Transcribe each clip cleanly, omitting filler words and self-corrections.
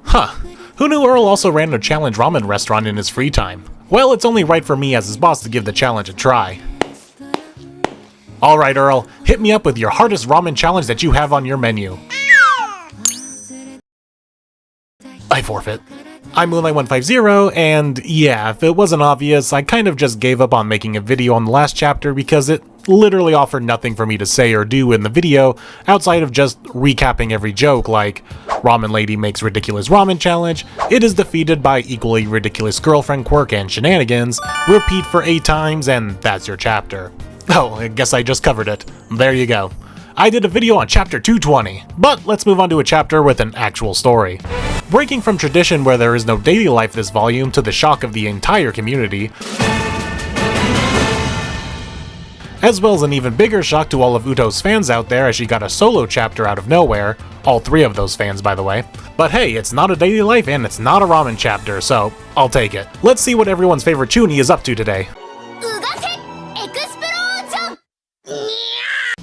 Huh. Who knew Earl also ran a challenge ramen restaurant in his free time? Well, it's only right for me as his boss to give the challenge a try. Alright Earl, hit me up with your hardest ramen challenge that you have on your menu. I forfeit. I'm Moonlight150, and yeah, if it wasn't obvious, I kind of just gave up on making a video on the last chapter because it literally offered nothing for me to say or do in the video outside of just recapping every joke like Ramen Lady makes ridiculous ramen challenge, it is defeated by equally ridiculous girlfriend quirk and shenanigans, repeat for 8 times, and that's your chapter. Oh, I guess I just covered it. There you go. I did a video on chapter 220, but let's move on to a chapter with an actual story. Breaking from tradition where there is no daily life this volume to the shock of the entire community, as well as an even bigger shock to all of Uto's fans out there as she got a solo chapter out of nowhere, all 3 of those fans by the way. But hey, it's not a daily life and it's not a ramen chapter, so I'll take it. Let's see what everyone's favorite Chuny is up to today.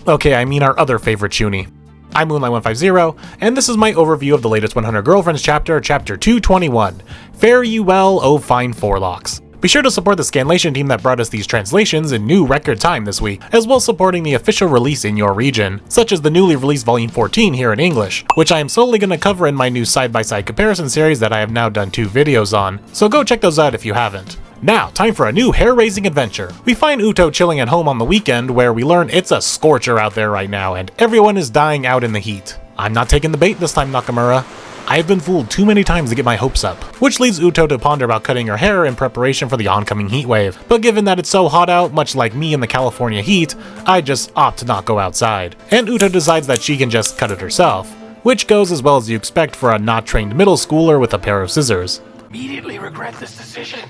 Okay, I mean our other favorite Chuny. I'm Moonlight150, and this is my overview of the latest 100 Girlfriends chapter, chapter 221. Fare you well, oh fine forelocks. Be sure to support the Scanlation team that brought us these translations in new record time this week, as well as supporting the official release in your region, such as the newly released Volume 14 here in English, which I am solely going to cover in my new side-by-side comparison series that I have now done 2 videos on, so go check those out if you haven't. Now, time for a new hair-raising adventure. We find Uto chilling at home on the weekend where we learn it's a scorcher out there right now and everyone is dying out in the heat. I'm not taking the bait this time, Nakamura. I've been fooled too many times to get my hopes up. Which leads Uto to ponder about cutting her hair in preparation for the oncoming heat wave. But given that it's so hot out, much like me in the California heat, I just opt to not go outside. And Uto decides that she can just cut it herself, which goes as well as you expect for a not trained middle schooler with a pair of scissors. Immediately regret this decision.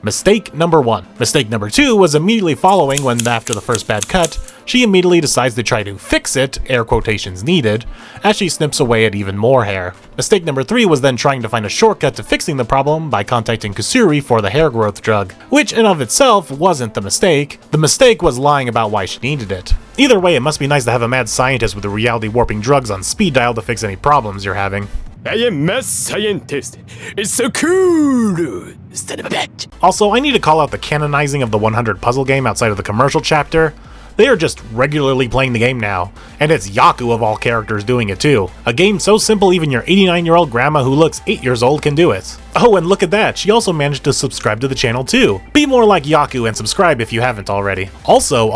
Mistake number 1. Mistake number 2 was immediately following when, after the first bad cut, she immediately decides to try to fix it, air quotations needed, as she snips away at even more hair. Mistake number 3 was then trying to find a shortcut to fixing the problem by contacting Kusuri for the hair growth drug, which in of itself wasn't the mistake. The mistake was lying about why she needed it. Either way, it must be nice to have a mad scientist with the reality warping drugs on speed dial to fix any problems you're having. I am mad scientist. It's so cool. Son of a bitch. Also, I need to call out the canonizing of the 100 puzzle game outside of the commercial chapter. They are just regularly playing the game now, and it's Yaku of all characters doing it too. A game so simple even your 89-year-old grandma who looks 8 years old can do it. Oh, and look at that, she also managed to subscribe to the channel too. Be more like Yaku and subscribe if you haven't already. Also,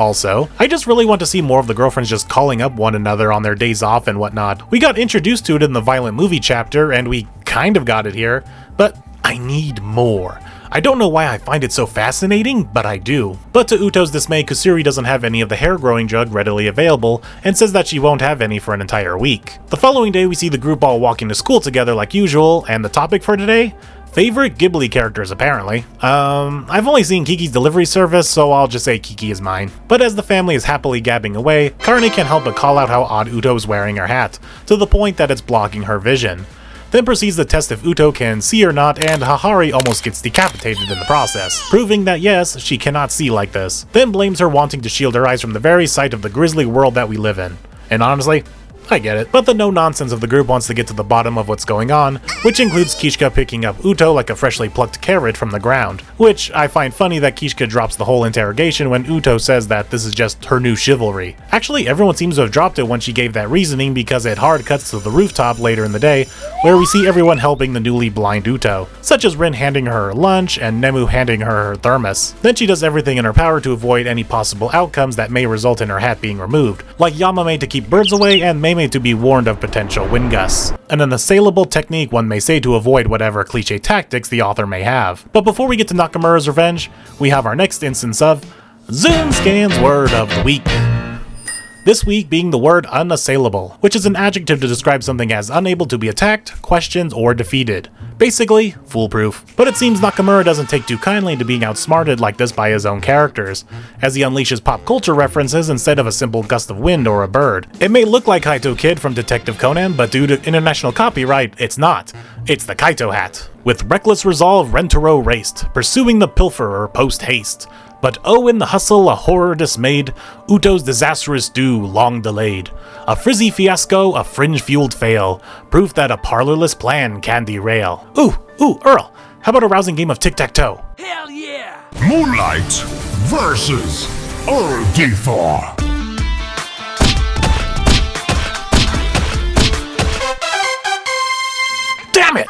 I just really want to see more of the girlfriends just calling up one another on their days off and whatnot. We got introduced to it in the violent movie chapter, and we kind of got it here, but I need more. I don't know why I find it so fascinating, but I do. But to Uto's dismay, Kusuri doesn't have any of the hair growing drug readily available and says that she won't have any for an entire week. The following day we see the group all walking to school together like usual, and the topic for today? Favorite Ghibli characters apparently. I've only seen Kiki's delivery service, so I'll just say Kiki is mine. But as the family is happily gabbing away, Karne can't help but call out how odd Uto is wearing her hat, to the point that it's blocking her vision. Then proceeds to test if Uto can see or not, and Hahari almost gets decapitated in the process, proving that yes, she cannot see like this. Then blames her wanting to shield her eyes from the very sight of the grisly world that we live in. And honestly, I get it. But the no-nonsense of the group wants to get to the bottom of what's going on, which includes Kishka picking up Uto like a freshly plucked carrot from the ground. Which I find funny that Kishka drops the whole interrogation when Uto says that this is just her new chivalry. Actually, everyone seems to have dropped it when she gave that reasoning because it hard cuts to the rooftop later in the day, where we see everyone helping the newly blind Uto, such as Rin handing her her lunch and Nemu handing her her thermos. Then she does everything in her power to avoid any possible outcomes that may result in her hat being removed, like Yamame to keep birds away and Mei to be warned of potential wind gusts. An unassailable technique one may say to avoid whatever cliché tactics the author may have. But before we get to Nakamura's revenge, we have our next instance of Zoom Scan's word of the week. This week being the word unassailable, which is an adjective to describe something as unable to be attacked, questioned, or defeated. Basically, foolproof. But it seems Nakamura doesn't take too kindly to being outsmarted like this by his own characters, as he unleashes pop culture references instead of a simple gust of wind or a bird. It may look like Kaito Kid from Detective Conan, but due to international copyright, it's not. It's the Kaito hat. With reckless resolve Rentaro raced, pursuing the pilferer post-haste. But oh, in the hustle, a horror dismayed, Uto's disastrous due, long delayed. A frizzy fiasco, a fringe-fueled fail, proof that a parlorless plan can derail. Ooh, Earl, how about a rousing game of tic-tac-toe? Hell yeah! Moonlight versus erlditor. Damn it!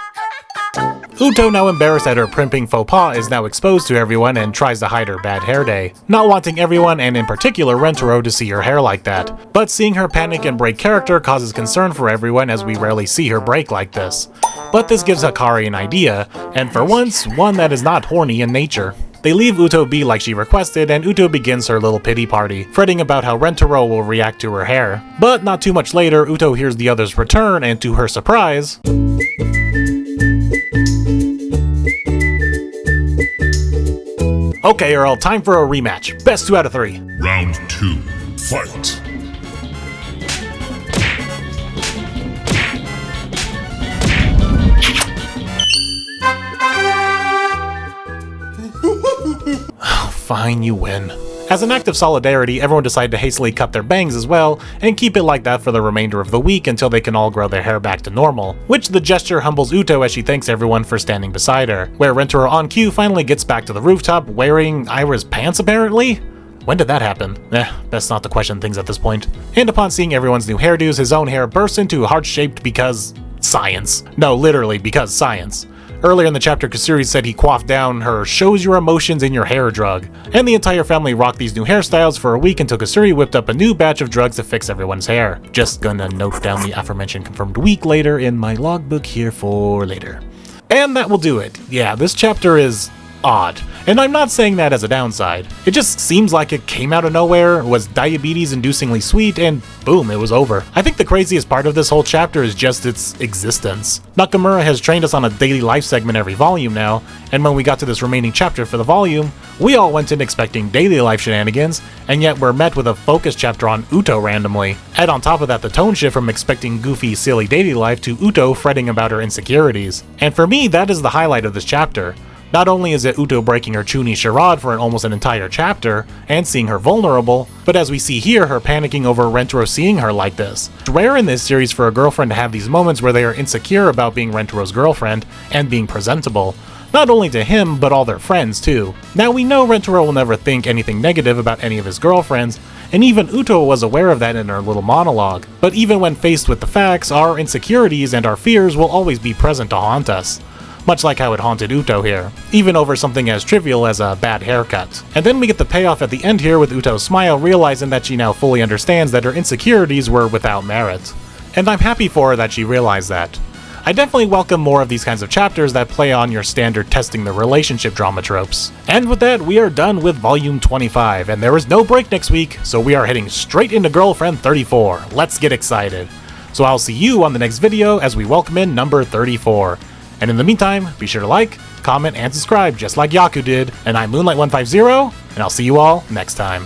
Uto, now embarrassed at her primping faux pas, is now exposed to everyone and tries to hide her bad hair day, not wanting everyone, and in particular Rentaro, to see her hair like that. But seeing her panic and break character causes concern for everyone, as we rarely see her break like this. But this gives Hikari an idea, and for once, one that is not horny in nature. They leave Uto be like she requested, and Uto begins her little pity party, fretting about how Rentaro will react to her hair. But not too much later, Uto hears the others return, and to her surprise... Okay, Earl, time for a rematch. Best 2 out of 3. Round 2. Fight. Fine, you win. As an act of solidarity, everyone decided to hastily cut their bangs as well, and keep it like that for the remainder of the week until they can all grow their hair back to normal, which the gesture humbles Uto as she thanks everyone for standing beside her, where Rentaro on cue finally gets back to the rooftop wearing Ira's pants apparently? When did that happen? Best not to question things at this point. And upon seeing everyone's new hairdos, his own hair bursts into heart-shaped because... science. No, literally, because science. Earlier in the chapter, Kusuri said he quaffed down her shows your emotions in your hair drug, and the entire family rocked these new hairstyles for a week until Kusuri whipped up a new batch of drugs to fix everyone's hair. Just gonna note down the aforementioned confirmed week later in my logbook here for later. And that will do it. Yeah, this chapter is odd. And I'm not saying that as a downside. It just seems like it came out of nowhere, was diabetes-inducingly sweet, and boom, it was over. I think the craziest part of this whole chapter is just its existence. Nakamura has trained us on a daily life segment every volume now, and when we got to this remaining chapter for the volume, we all went in expecting daily life shenanigans, and yet we're met with a focus chapter on Uto randomly. Add on top of that the tone shift from expecting goofy, silly daily life to Uto fretting about her insecurities. And for me, that is the highlight of this chapter. Not only is it Uto breaking her Chuni charade for almost an entire chapter, and seeing her vulnerable, but as we see here, her panicking over Rentaro seeing her like this. It's rare in this series for a girlfriend to have these moments where they are insecure about being Rentaro's girlfriend, and being presentable. Not only to him, but all their friends too. Now we know Rentaro will never think anything negative about any of his girlfriends, and even Uto was aware of that in her little monologue. But even when faced with the facts, our insecurities and our fears will always be present to haunt us. Much like how it haunted Uto here, even over something as trivial as a bad haircut. And then we get the payoff at the end here with Uto's smile, realizing that she now fully understands that her insecurities were without merit. And I'm happy for her that she realized that. I definitely welcome more of these kinds of chapters that play on your standard testing the relationship drama tropes. And with that, we are done with volume 25, and there is no break next week, so we are heading straight into Girlfriend 34. Let's get excited. So I'll see you on the next video as we welcome in number 34. And in the meantime, be sure to like, comment, and subscribe just like Yaku did. And I'm Moonlight150, and I'll see you all next time.